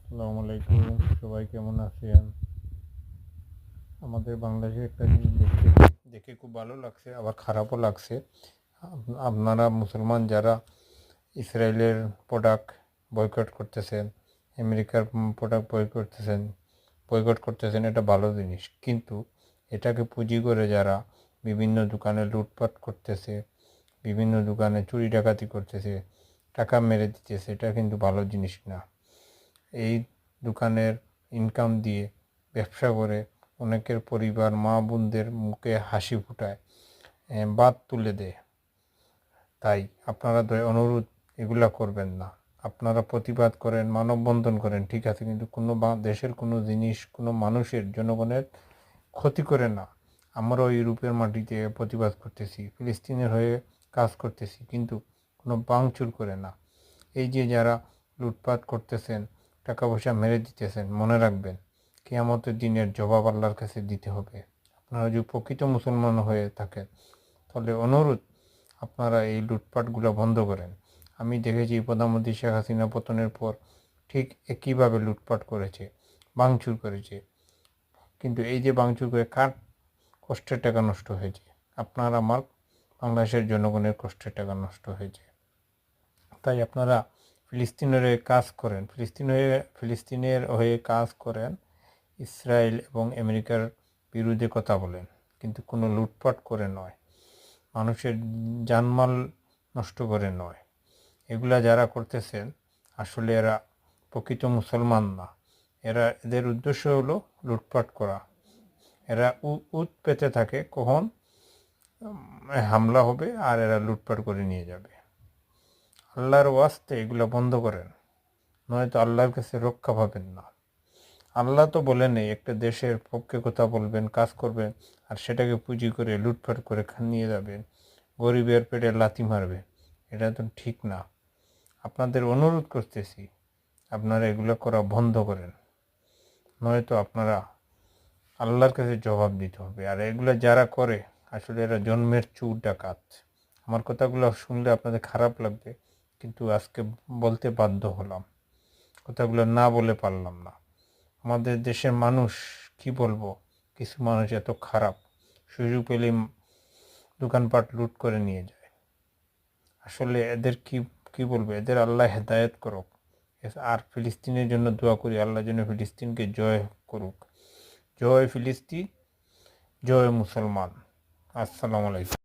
আসসালামু আলাইকুম, সবাই কেমন আছেন? আমাদের বাংলাদেশে একটা জিনিস দেখে খুব ভালো লাগছে, আবার খারাপও লাগছে। আপনারা মুসলমান যারা ইসরায়েলের প্রোডাক্ট বয়কট করতেছেন, আমেরিকার প্রোডাক্ট বয়কট করতেছেন, এটা ভালো জিনিস। কিন্তু এটাকে পুঁজি করে যারা বিভিন্ন দোকানে লুটপাট করতেছে, বিভিন্ন দোকানে চুরি ডাকাতি করতেছে, টাকা মেরে দিতেছে, এটা কিন্তু ভালো জিনিস না। এই দোকানের ইনকাম দিয়ে ব্যবসা করে অনেকের পরিবার মা বোনদের মুখে হাসি ফুটায়, বাদ তুলে দেয়। তাই আপনারা অনুরোধ, এগুলা করবেন না। আপনারা প্রতিবাদ করেন, মানববন্ধন করেন, ঠিক আছে, কিন্তু কোনো দেশের কোনো জিনিস কোনো মানুষের জনগণের ক্ষতি করে না। আমরাও ইউরোপের মাটিতে প্রতিবাদ করতেছি, ফিলিস্তিনের হয়ে কাজ করতেছি, কিন্তু কোনো ভাঙচুর করে না। এই যে যারা লুটপাট করতেছেন, টাকা পয়সা মেরে দিতেছেন, মনে রাখবেন কিয়ামতের দিনের জবাব আল্লাহর কাছে দিতে হবে। আপনারা যদি প্রকৃত মুসলমান হয়ে থাকেন, তাহলে অনুরোধ, আপনারা এই লুটপাটগুলো বন্ধ করেন। আমি দেখেছি প্রধানমন্ত্রী শেখ হাসিনা পতনের পর ঠিক একইভাবে লুটপাট করেছে, ভাঙচুর করেছে। কিন্তু এই যে ভাঙচুর করে কার কষ্টের টাকা নষ্ট হয়েছে? আপনার আমার বাংলাদেশের জনগণের কষ্টের টাকা নষ্ট হয়েছে। তাই আপনারা ফিলিস্তিনের হয়ে কাজ করেন, ফিলিস্তিনের হয়ে কাজ করেন, ইসরায়েল এবং আমেরিকার বিরুদ্ধে কথা বলেন, কিন্তু কোনো লুটপাট করে নয়, মানুষের জানমাল নষ্ট করে নয়। এগুলা যারা করতেছেন, আসলে এরা প্রকৃত মুসলমান না। এদের উদ্দেশ্য হলো লুটপাট করা। এরা উত পেতে থাকে কখন হামলা হবে, আর এরা লুটপাট করে নিয়ে যাবে। আল্লাহর ওয়াস্তে এগুলো বন্ধ করেন, নয়তো আল্লাহর কাছে রক্ষা পাবেন না। আল্লাহ তো বলেনই একটা দেশের পক্ষে কথা বলবেন, কাজ করবেন, আর সেটাকে পুঁজি করে লুটপাট করে নিয়ে যাবেন, গরিবের পেটে লাথি মারবেন। এটা তো ঠিক না। আপনাদের অনুরোধ করতেছি, আপনারা এগুলো করা বন্ধ করেন, নয়তো আপনারা আল্লাহর কাছে জবাব দিতে হবে। আর এগুলো যারা করে, আসলে এরা জন্মের চোর ডাকাত। আমার কথাগুলো শুনলে আপনাদের খারাপ লাগবে, কিন্তু আজকে বলতে বাধ্য হলাম, কথাগুলো না বলে পারলাম না। আমাদের দেশের মানুষ, কি বলবো, কিছু মানুষ এত খারাপ, সুযোগ পেলেই দোকানপাট লুট করে নিয়ে যায়। আসলে এদের কি কি বলবো, এদের আল্লাহ হেদায়েত করুক। আর ফিলিস্তিনের জন্য দোয়া করি, আল্লাহ যেন ফিলিস্তিনকে জয় করুক। জয় ফিলিস্তিন, জয় মুসলমান। আসসালামু আলাইকুম।